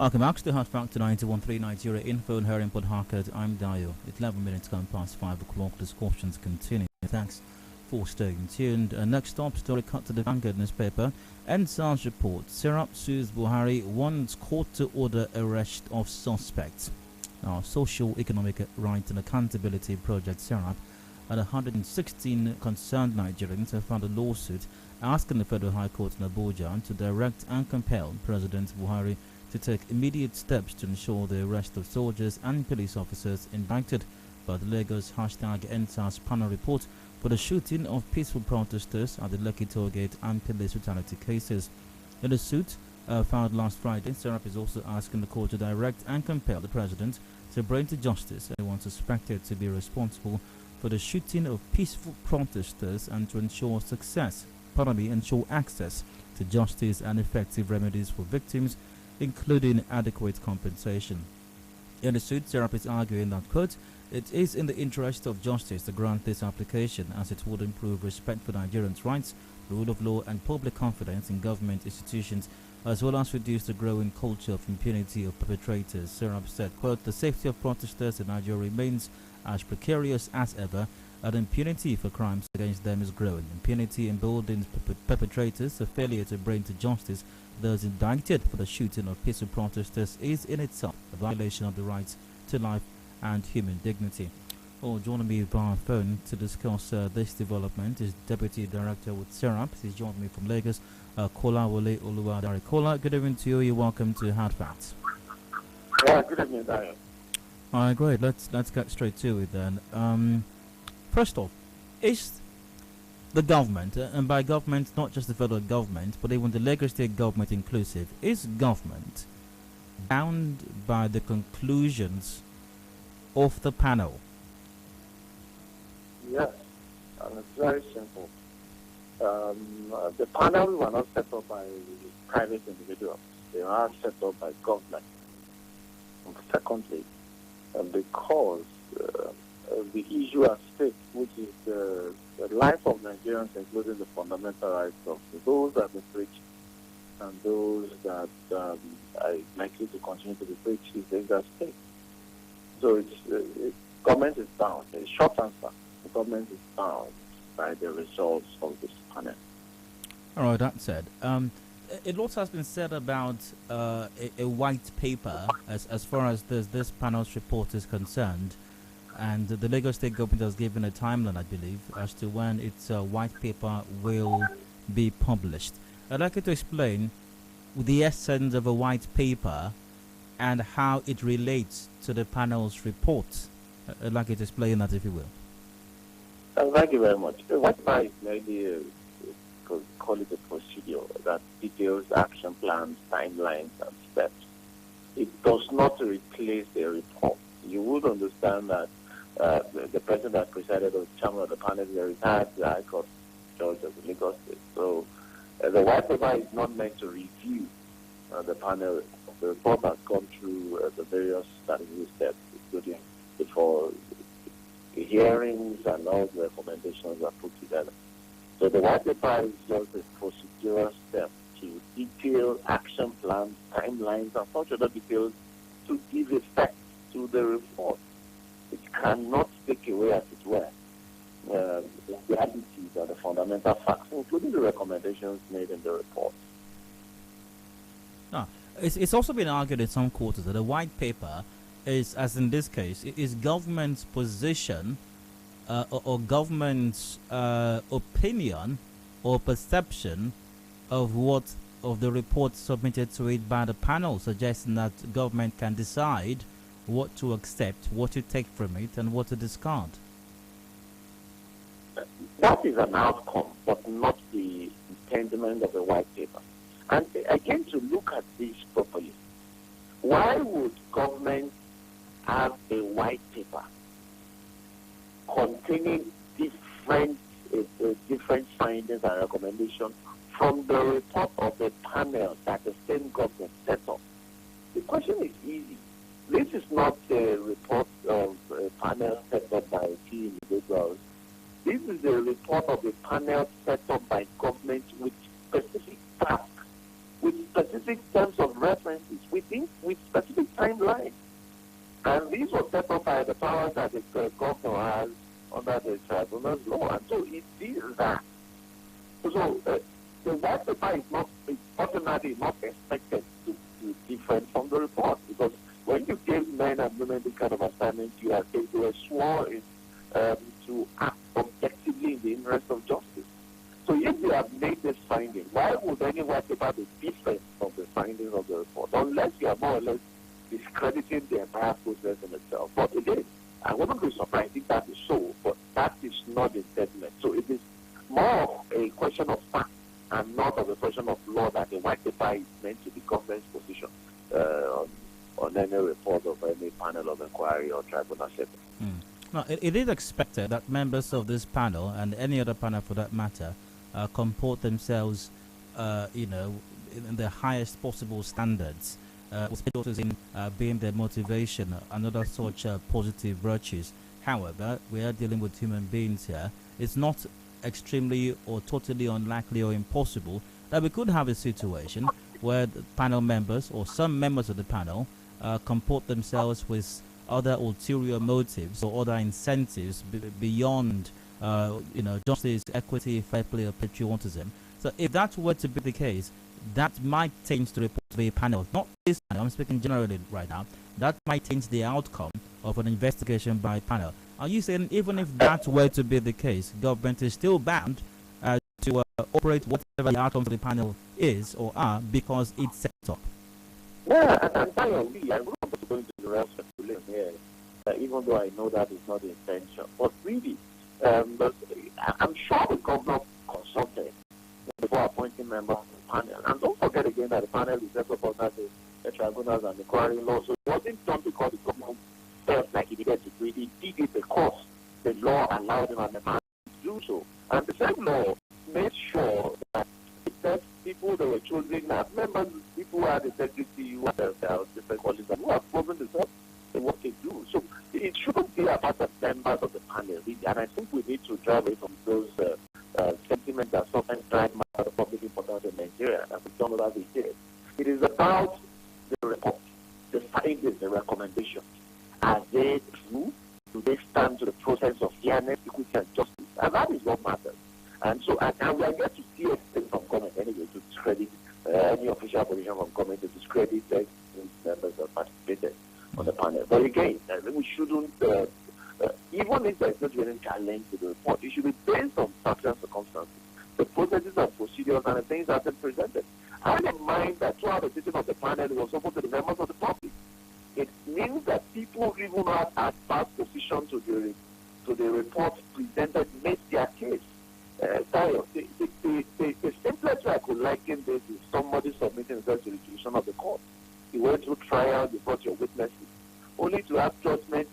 Welcome back to the Hot Factor 91.3 Nigeria Info and Hearing Pod Harcourt. I'm Dio. 11 minutes gone past 5 o'clock. Discussions continue. Thanks for staying tuned. Next up, story cut to the Vanguard newspaper. ENDSARS report. SERAP sues Buhari, wants court to order arrest of suspects. Now, Social Economic Rights and Accountability Project SERAP and 116 concerned Nigerians have filed a lawsuit asking the Federal High Court in Abuja to direct and compel President Buhari to take immediate steps to ensure the arrest of soldiers and police officers indicted by the Lagos #EndSARS panel report for the shooting of peaceful protesters at the Lekki Tollgate and police brutality cases. In the suit filed last Friday, SERAP is also asking the court to direct and compel the president to bring to justice anyone suspected to be responsible for the shooting of peaceful protesters and to ensure ensure access to justice and effective remedies for victims, including adequate compensation. In the suit, SERAP is arguing that, quote, it is in the interest of justice to grant this application as it would improve respect for Nigerians' rights, rule of law and public confidence in government institutions, as well as reduce the growing culture of impunity of perpetrators. SERAP said, quote, the safety of protesters in Nigeria remains as precarious as ever, and impunity for crimes against them is growing. Impunity emboldens perpetrators. A failure to bring to justice those indicted for the shooting of peaceful protesters is in itself a violation of the rights to life and human dignity. Joining me via phone to discuss this development is Deputy Director with SERAP. He's joining me from Lagos, Kolawole Oluwadare. Kola, good evening to you. You're welcome to Hard Facts. Yeah, good evening, Daniel. All right, great. Let's get straight to it then. First off, is the government, and by government not just the federal government, but even the Lagos state government inclusive, is government bound by the conclusions of the panel? Yes, and it's very simple. The panel were not set up by private individuals. They are set up by government. And secondly, because the issue at stake, which is the life of Nigerians, including the fundamental rights of those that are preached and those that are likely to continue to be preached, is at stake. So government is bound. A short answer: the government is bound by the results of this panel. All right, that said, a lot has been said about a white paper as far as this panel's report is concerned. And the Lagos state government has given a timeline, I believe, as to when its white paper will be published. I'd like you to explain the essence of a white paper and how it relates to the panel's report. I'd like you to explain that, if you will. Thank you very much. The white paper is maybe call it a procedure that details action plans, timelines, and steps. It does not replace a report. You would understand that the president that presided as chairman of the panel is a retired High Court judge of the Lagos State. So the white paper is not meant to review the panel. The report has gone through the various statutory steps, including before the hearings and all the recommendations are put together. So the white paper is just a procedural step to detail action plans, timelines, and such other details to give effect to the report. It cannot take away, as it were, the realities and the fundamental facts, including the recommendations made in the report. It's also been argued in some quarters that the white paper is, as in this case, is government's position or government's opinion or perception of the report submitted to it by the panel, suggesting that government can decide what to accept, what to take from it, and what to discard. That is an outcome, but not the intendment of the white paper. And I came to look at this properly. Why would government have a white paper containing different findings and recommendations from the report of the panel that the same government set up? The question is easy. This is not a report of a panel set up by a few individuals. This is a report of a panel set up by government with specific tasks, with specific terms of references, with the white paper is automatically not expected to be different from the report, because when you give men and women this kind of assignment, they were sworn to act objectively in the interest of justice. So if they have made this finding, why would any white paper be different from the findings of the report, unless you are more or less discrediting the entire process in itself? But again, I wouldn't be surprised if that is so, but that is not the statement. So it is more of a question of fact and not of a question of law that the white paper is meant to be government's position on any report of any panel of inquiry or tribunal setting. Now, it is expected that members of this panel and any other panel for that matter comport themselves, in the highest possible standards, in being their motivation and other such positive virtues. However, we are dealing with human beings here. It's not extremely or totally unlikely or impossible that we could have a situation where the panel members or some members of the panel comport themselves with other ulterior motives or other incentives beyond justice, equity, fair play, or patriotism. So if that were to be the case, that might change the report of a panel. Not this panel, I'm speaking generally right now. That might change the outcome of an investigation by a panel. Are you saying even if that were to be the case, government is still bound to operate whatever the outcome of the panel is or are because it's set up? Yeah, and I'm not going to the rest of the list here, even though I know that is not the intention. But really, but I'm sure the governor consulted before appointing members of the panel. And don't forget again that the panel is set up under the tribunals and the inquiry law. So it wasn't done because the government felt like he needed to do it. He did it because the law allowed him and the man to do so. And the same law made sure that the people that were chosen as members, people who had integrity, who had different qualities, and who have proven themselves in what they do. So it shouldn't be about the members of the panel, really. And I think we need to drive away from those sentiments that sometimes drive matters of public importance in Nigeria, and we've done that we did. It is about the report, the findings, the recommendations. Are they true? Do they stand to the process of fairness, equity, and justice? And that is what matters. And so, and we are going to see anything from government anyway to discredit any official position from government, to discredit the members that participated on the panel. But again, we shouldn't, even if there is not any challenge to the report, it should be based on facts and circumstances, the processes and procedures and the things that have been presented. I have in mind that throughout the sitting of the panel, it was open to the members of the public. It means that people who even have advanced position to the report presented made their case. The simplest way I could liken this is somebody submitting himself to the jurisdiction of the court. You went through trial, you brought your witnesses, only to have judgment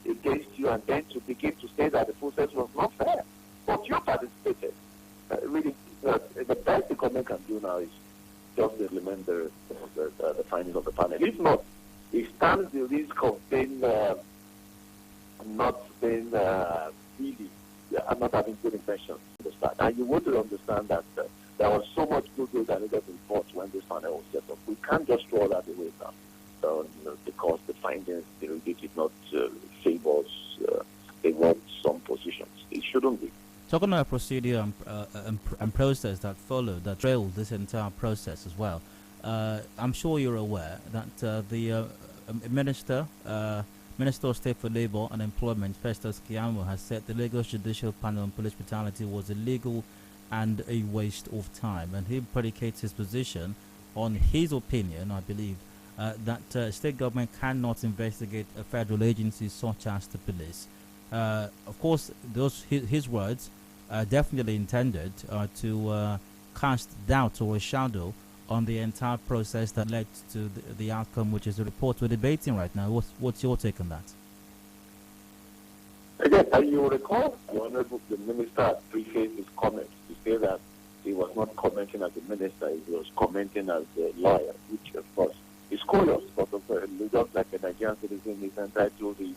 against you and then to begin to say that the process was not fair. But you participated. Really, the best the government can do now is just implement the findings of the panel. If not, it stands the risk of being not being really not having good intentions to the start. And you want to understand that there was so much goodwill that needed to report when this panel was set up. We can't just throw that away now. Because the findings did not favor some positions. It shouldn't be. Talking about procedure and process that followed, that trailed this entire process as well, I'm sure you're aware that the Minister of State for Labour and Employment, Festus Keyamo, has said the Lagos Judicial Panel on Police Brutality was illegal and a waste of time. And he predicates his position on his opinion, I believe, that state government cannot investigate a federal agency such as the police. Of course, his words are definitely intended to cast doubt or a shadow on the entire process that led to the outcome, which is the report we're debating right now. What's your take on that? Again, you recall the minister prefaced his comments to say that he was not commenting as a minister, he was commenting as a lawyer, which of course is curious, but just like a Nigerian citizen is entitled to his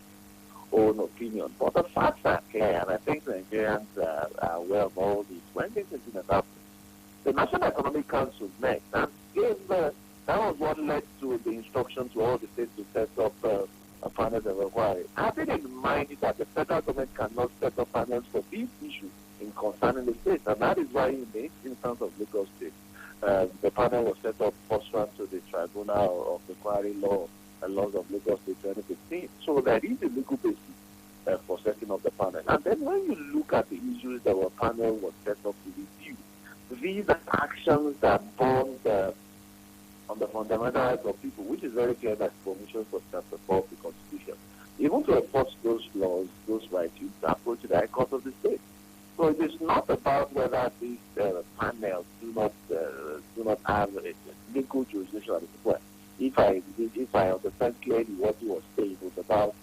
own opinion. But the facts are clear, and I think Nigerians are aware of all this. When this incident happened, the National Economic Council met and gave, that was what led to the instruction to all the states to set up a panel of inquiry. Having in mind that the federal government cannot set up panels for these issues in concerning the state. And that is why in the instance of Lagos State, the panel was set up pursuant to the Tribunal of the Quarry Law and Laws of Lagos State 2015. So there is a legal basis for setting up the panel. And then when you look at the issues that the panel was set up to review, these are actions that burn on the fundamental rights of people, which is very clear that provisions of Chapter 4 of the Constitution. Even to enforce those laws, those rights, you approach the High Court of the state. So it is not about whether these panels do not have a legal jurisdiction at the point. If I understand clearly what he was saying, it was about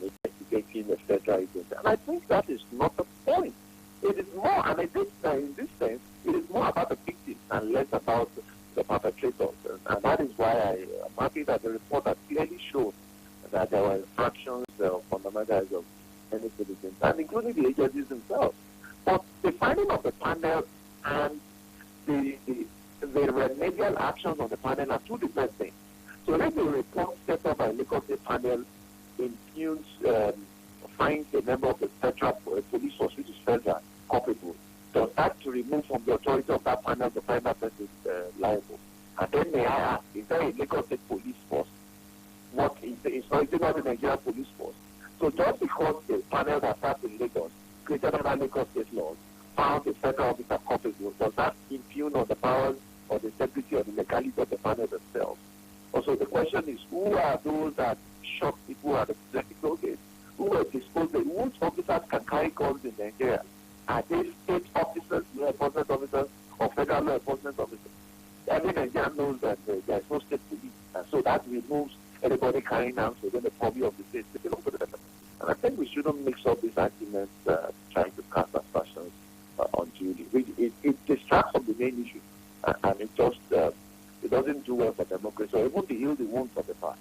investigating the federal agency. And I think that is not the point. It is more, and in this sense, it is more about the victims and less about the perpetrators. And that is why I'm happy that the report has clearly shown that there were infractions of fundamental rights of any citizens, and including the agencies themselves. But the finding of the panel and the remedial actions of the panel are two different things. So let the report set up by Lagos State panel impugns, finds a member of the federal police force, which is federal, culpable. Does that to remove from the authority of that panel the final person liable? And then may I ask, is there a Lagos State police force? What is not the Nigerian police force? So just because the panel that sat in Lagos created under Lagos State laws found the federal officer culpable, does that impugn on the powers or the integrity or the legality of the panel themselves? Also, the question is, who are those that shock people at the political gate? Who were disposed? Which officers can carry guns in Nigeria? Are they state officers, law enforcement officers, or federal law enforcement officers? Every Nigerian knows that there is no state police, and so that removes anybody carrying arms within the purview of the state. And I think we shouldn't mix up these arguments trying to cast aspersions unduly. It distracts from the main issue, and it just it doesn't do well for democracy, or even to heal the wounds of the past.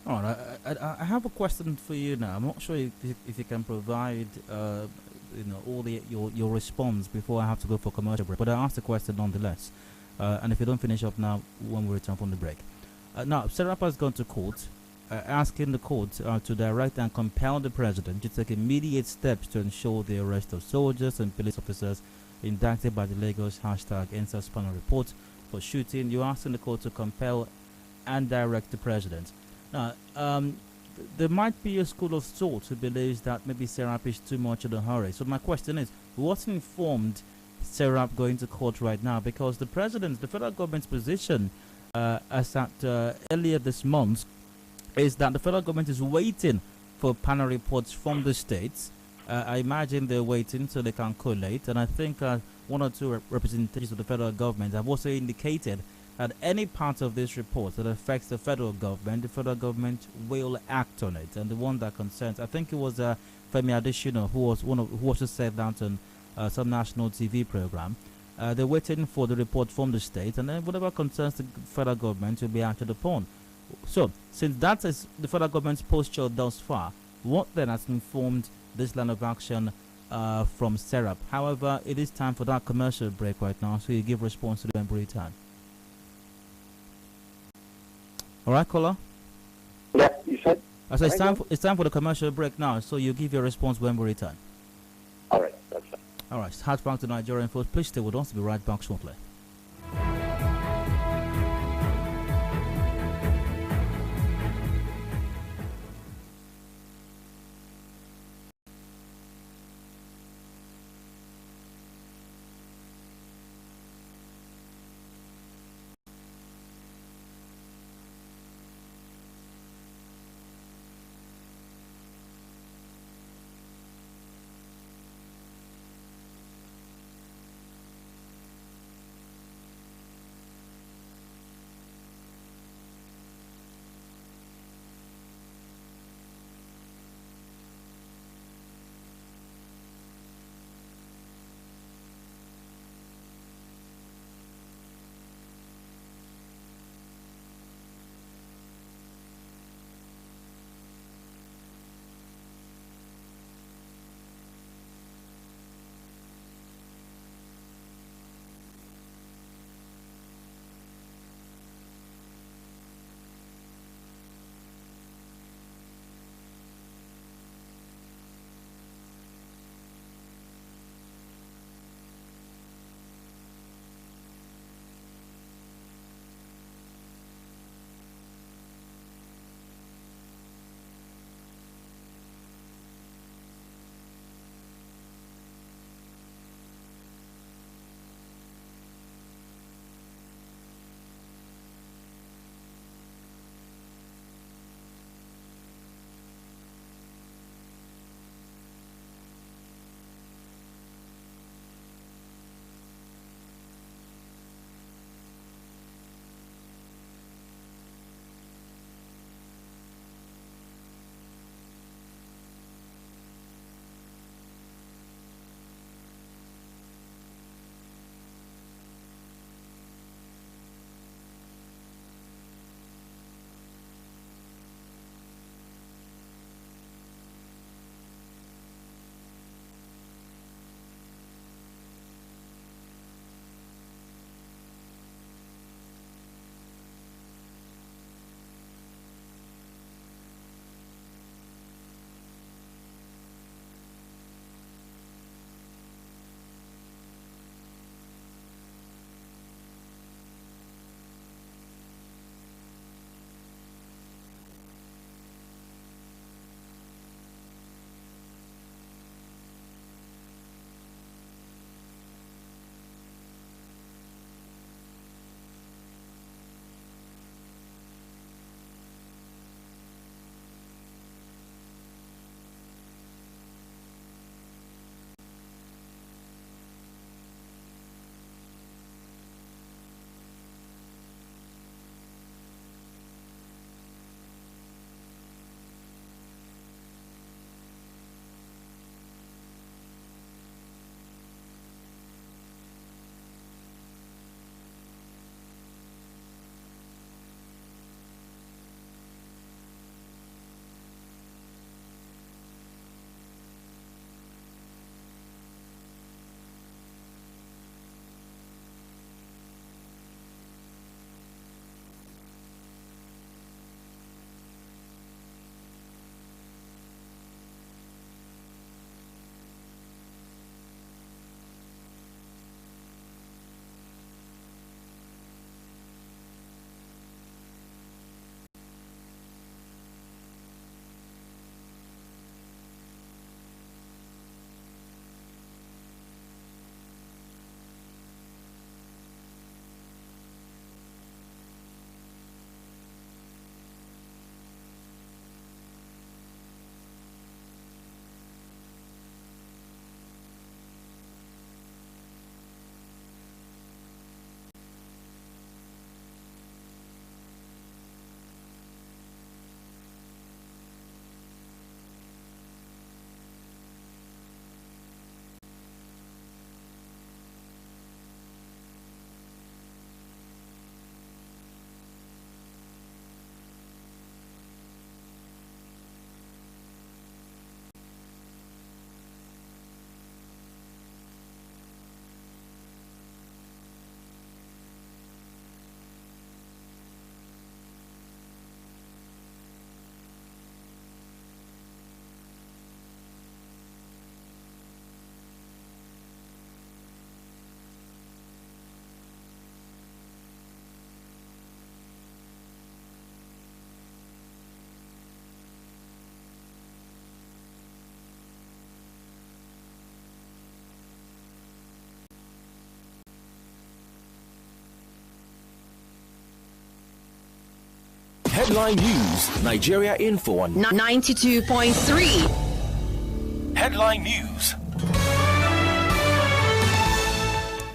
All right, I have a question for you now. I'm not sure if you can provide all your response before I have to go for commercial break, but I asked the question nonetheless. And if you don't finish up now, when we return from the break. Now, SERAP has gone to court, asking the court to direct and compel the president to take immediate steps to ensure the arrest of soldiers and police officers indicted by the Lagos #ENDSARS panel report for shooting. You're asking the court to compel and direct the president. Now, there might be a school of thought who believes that maybe SERAP is too much in a hurry. So my question is, what informed SERAP going to court right now? Because the federal government's position as at earlier this month is that the federal government is waiting for panel reports from the states. I imagine they're waiting so they can collate, and I think one or two representatives of the federal government have also indicated that any part of this report that affects the federal government will act on it. And the one that concerns, I think it was Femi Adesina who also said that on some national TV program. They're waiting for the report from the state, and then whatever concerns the federal government will be acted upon. So, since that is the federal government's posture thus far, what then has informed this line of action from SERAP? However, it is time for that commercial break right now, so you give response to the when we return. All right, caller? Yeah, you said? I said it's time for the commercial break now, so you give your response when we return. All right, that's fine. All right, hard back to Nigerian folks. Please stay with us. We'll be right back shortly. Headline News, Nigeria Info on 92.3. Headline News.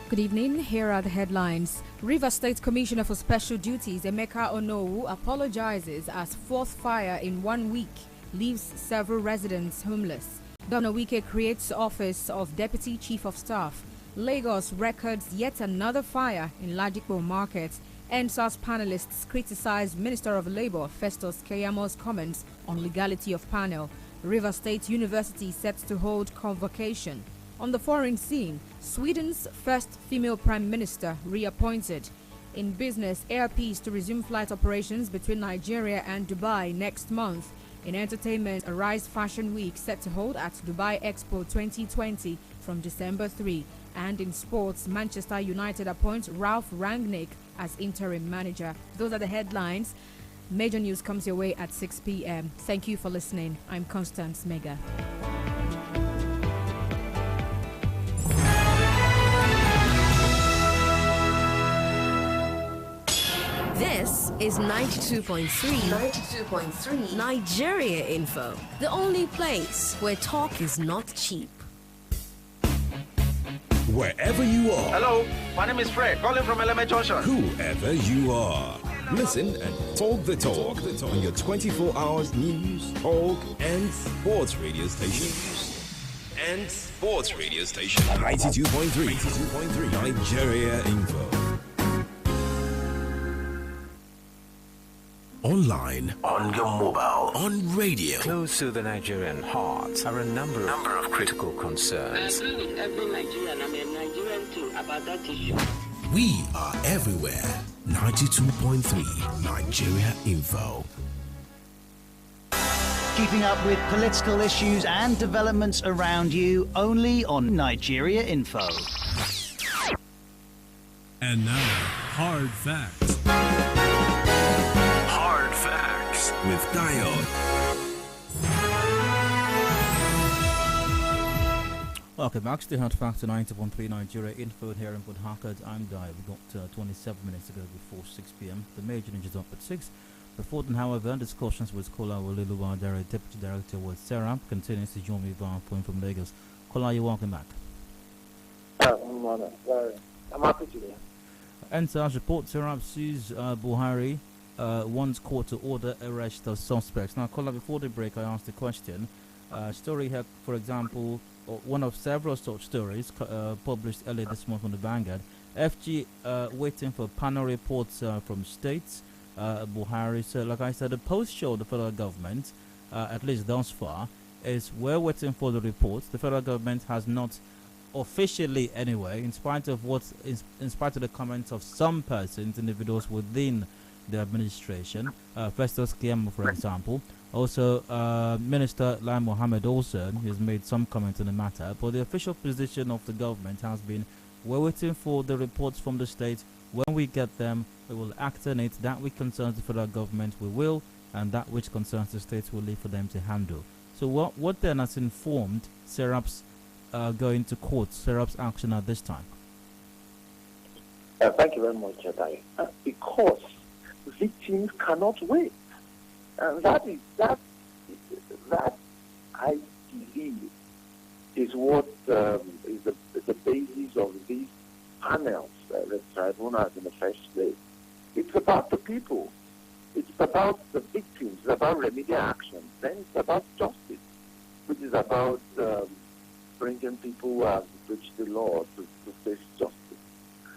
Good evening. Here are the headlines. Rivers State Commissioner for Special Duties Emeka Onowu apologizes as fourth fire in 1 week leaves several residents homeless. Governor Wike creates Office of Deputy Chief of Staff. Lagos records yet another fire in Ladipo Market. ENDSARS panelists criticize Minister of Labour Festus Keyamo's comments on legality of panel. Rivers State University set to hold convocation. On the foreign scene, Sweden's first female prime minister reappointed. In business, Air Peace to resume flight operations between Nigeria and Dubai next month. In entertainment, Arise Fashion Week set to hold at Dubai Expo 2020 from December 3. And in sports, Manchester United appoints Ralph Rangnick as interim manager. Those are the headlines. Major news comes your way at 6 p.m. Thank you for listening. I'm Constance Mega. This is 92.3 Nigeria Info, the only place where talk is not cheap. Wherever you are. Hello, my name is Fred, calling from Element Junction. Whoever you are. Listen and talk the talk on your 24 hours news, talk, and sports radio station. 92.3 Nigeria Info. Online, on your mobile, on radio. Close to the Nigerian heart are a number of critical concerns. I agree with every Nigerian. I'm a Nigerian too about that issue. We are everywhere. 92.3 Nigeria Info. Keeping up with political issues and developments around you only on Nigeria Info. And now, Hard Facts. Hard Facts with Dion. Welcome back to the Hard Facts 90.3 Nigeria Info here in Port Harcourt. I'm Dio. We got 27 minutes to go before 6 p.m. The major news is up at 6. Before then, however, discussions with Kolawole Oluwadare, Deputy Director with SERAP, continues to join me via phone from Lagos. Kola, you're welcome back. I'm happy to be here. ENDSARS report SERAP sees Buhari wants court to order arrest of suspects. Now, Kola, before the break, I asked the question. Story here, for example, one of several such stories published earlier this month on the Vanguard. FG waiting for panel reports from states. Buhari said, like I said, the post show the federal government, at least thus far, is we're waiting for the reports. The federal government has not officially, anyway, in spite of the comments of some persons, individuals within the administration, Festus Keyamo, for example. Also, Minister Lai Mohammed also has made some comments on the matter, but the official position of the government has been, we're waiting for the reports from the state. When we get them, we will act on it. That which concerns the federal government, we will, and that which concerns the states, we'll leave for them to handle. So what then has informed SERAP's going to court, SERAP's action at this time? Thank you very much, Jedi. Because victims cannot wait. And that I believe is what is the basis of these panels, the tribunals in the first place. It's about the people. It's about the victims. It's about remedial action. Then it's about justice, which is about bringing people who have breached the law to face justice.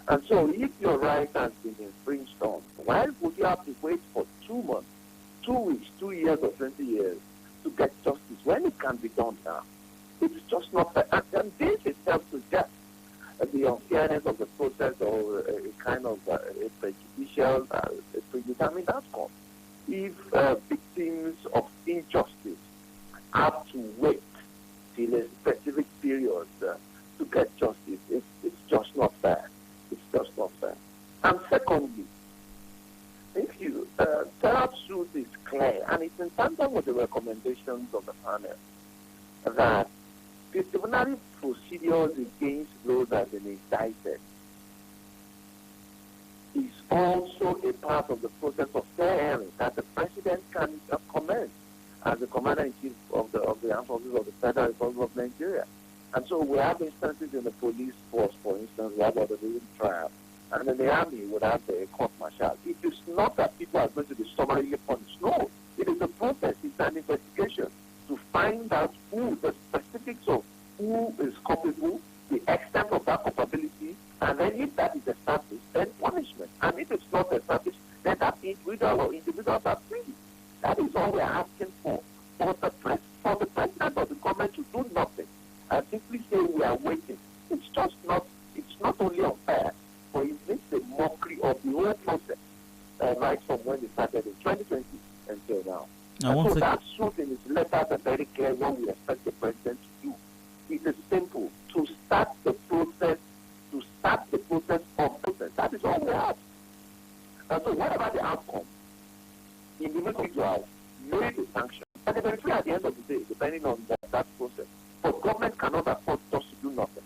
And so if your right has been infringed on, why would you have to wait for 2 months, 2 weeks, 2 years, or 20 years to get justice when it can be done now? It's just not fair. And this itself suggests the unfairness of the process, or a kind of a prejudicial, predetermined outcome. If victims of injustice have to wait till a specific period to get justice, it's just not fair. It's just not fair. And secondly, if you SERAP's truth is clear, and it's in tandem with the recommendations of the panel, that disciplinary procedures against those that have been indicted is also a part of the process of fair hearing that the president can commend as the commander-in-chief of the armed forces of the Federal Republic of Nigeria. And so we have instances in the police force, for instance, where the real trial, and then the army would have a court martial. It is not that people are going to be summarily punished. No, it is a process. It's an investigation to find out who, the specifics of who is culpable, the extent of that culpability, and then if that is established, then punishment. And if it's not established, then that individual or individuals are free. That is all we are asking for. For the president of the government to do nothing and simply say we are waiting, it's not only unfair, but it makes a mockery of the whole process right from when it started in 2020 until now. So that shows in his letters are very clear what we expect the president to do. It is simple, to start the process on process. That is all we have. And so whatever the outcome, individuals may be sanctioned. And they will be free at the end of the day, depending on that process. But government cannot afford just to do nothing.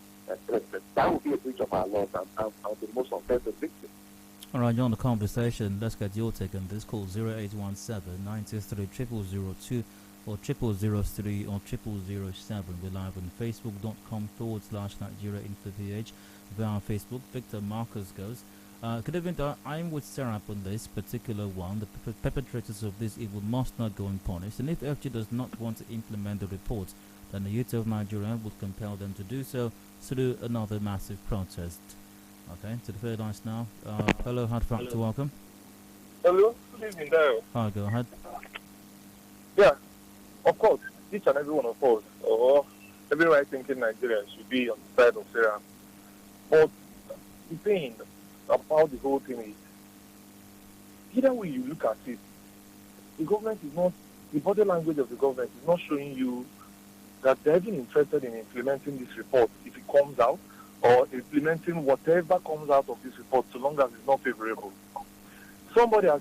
That would be a breach of our laws and the most unfair to the victim. All right, you're on the conversation. Let's get your take on this. Call 0817 93 0002 or 0003 or 0007. We're live on facebook.com/Nigeria Info PH via Facebook. Victor Marcus goes, good evening. I'm with SERAP on this particular one. The perpetrators of this evil must not go unpunished. And if FG does not want to implement the report, then the youth of Nigeria would compel them to do so through another massive protest. Okay, to the third lines now. Hello, hard fact to welcome. Hello, good evening, Dayo. Hi, go ahead. Yeah, of course, each and every one of us, or every right-thinking Nigerian should be on the side of SERAP. But the thing about the whole thing is, either way you look at it, the government is not, the body language of the government is not showing you that they're even interested in implementing this report if it comes out, or implementing whatever comes out of this report, so long as it's not favorable. Somebody as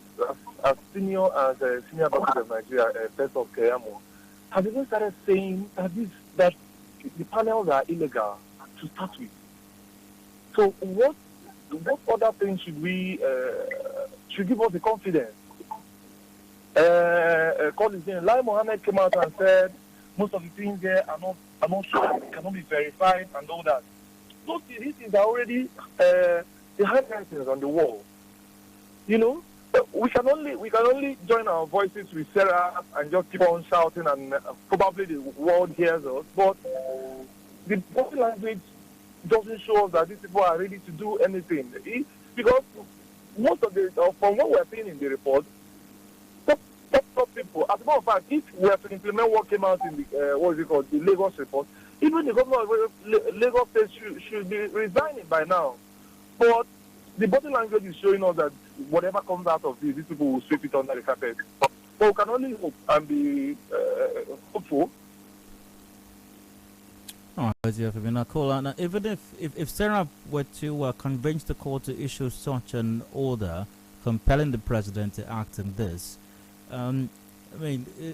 senior President of Nigeria, Festus Keyamo, has even started saying that the panels are illegal to start with. So what other things should give us the confidence? Call his name. Lai Mohammed came out and said most of the things there are not sure, cannot be verified and all that. Those things are already the handwritings on the wall. You know, we can only join our voices with SERAP and just keep on shouting, and probably the world hears us. But the body language doesn't show us that these people are ready to do anything. Because most of from what we're seeing in the report, top people, as a matter of fact, if we have to implement what came out in the the Lagos report, even the governor of Lagos State should be resigning by now. But the body language is showing us that whatever comes out of this, these people will sweep it under the carpet. But we can only hope and be hopeful. All right, you have been a caller. Now, even if SERAP were to convince the court to issue such an order compelling the president to act on this,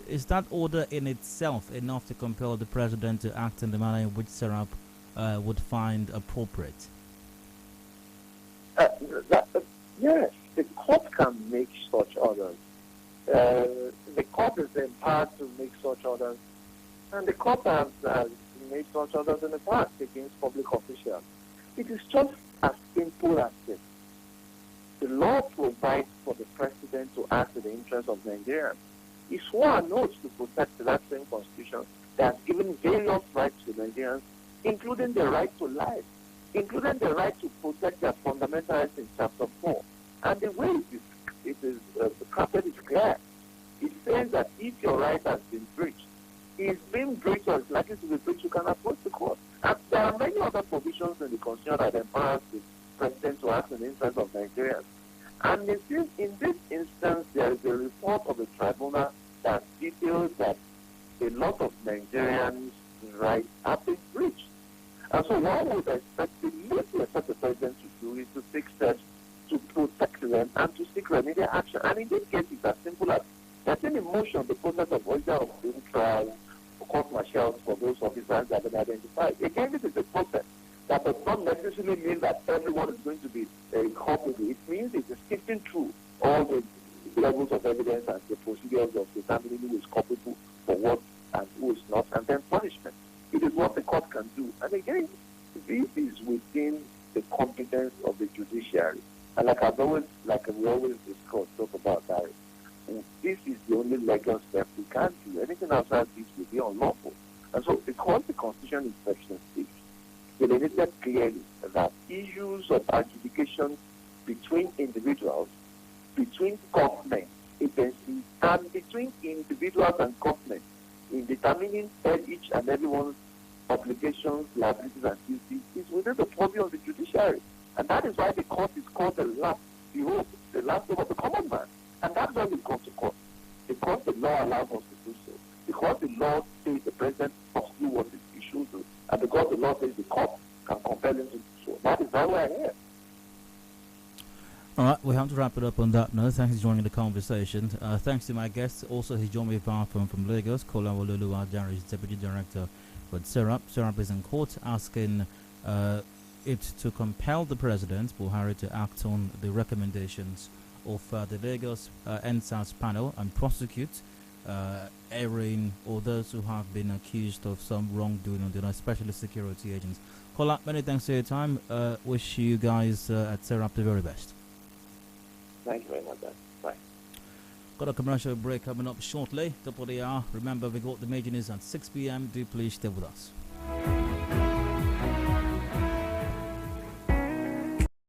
is that order in itself enough to compel the president to act in the manner in which SERAP would find appropriate? Yes, the court can make such orders. The court is empowered to make such orders, and the court has made such orders in the past against public officials. It is just as simple as this. The law provides for the president to act in the interest of Nigerians. He swore an oath to protect that same constitution that has given various rights to Nigerians, including the right to life, including the right to protect their fundamental rights in Chapter 4. And the way it is crafted is clear. It says that if your right has been breached, it's been breached or is likely to be breached, you can approach the court. And there are many other provisions in the Constitution that empowers the president to act in the interest of Nigerians. And in this instance, there is a report of the tribunal that details that a lot of Nigerians' rights have been breached. And so what we would expect the president to do is to take steps to protect them and to seek remedial action. And in this case, it's as simple as setting in motion the process of order of doing trials, court martials for those officers that have been identified. Again, this is a process that does not necessarily mean that everyone is going to be culpable, it means it's sifting through all the levels of evidence and the procedures of determining who is culpable for what and who is not, and then punishment. It is what the court can do. And again, this is within the competence of the judiciary. And like we always discuss, talk about that. This is the only legal step we can't do. Anything outside this will be unlawful. And so, because the Constitution in Section 6 delineated clearly that issues of adjudication between individuals, between government agencies, and between individuals and government in determining each and everyone's obligations, liabilities, and duties is within the purview of the judiciary. And that is why the court is called the last hope of the common man. And that's why we come to court. Because the law allows us to do so. Because the law says the president must do what he should do. And because the law says the court can compel him to do so. That is why we are here. All right, we have to wrap it up on that note. Thanks for joining the conversation. Thanks to my guests. Also, he's joined me from Lagos. Kolawole Oluwadare is Deputy Director with SERAP. SERAP is in court asking it to compel the President, Buhari, to act on the recommendations of the Lagos ENDSARS panel and prosecute erring or those who have been accused of some wrongdoing, especially security agents. Kola, many thanks for your time. Wish you guys at SERAP the very best. Thank you very much, Dan. Bye. Got a commercial break coming up shortly. Top of the hour. Remember, we got the major news at 6 p.m. Do please stay with us.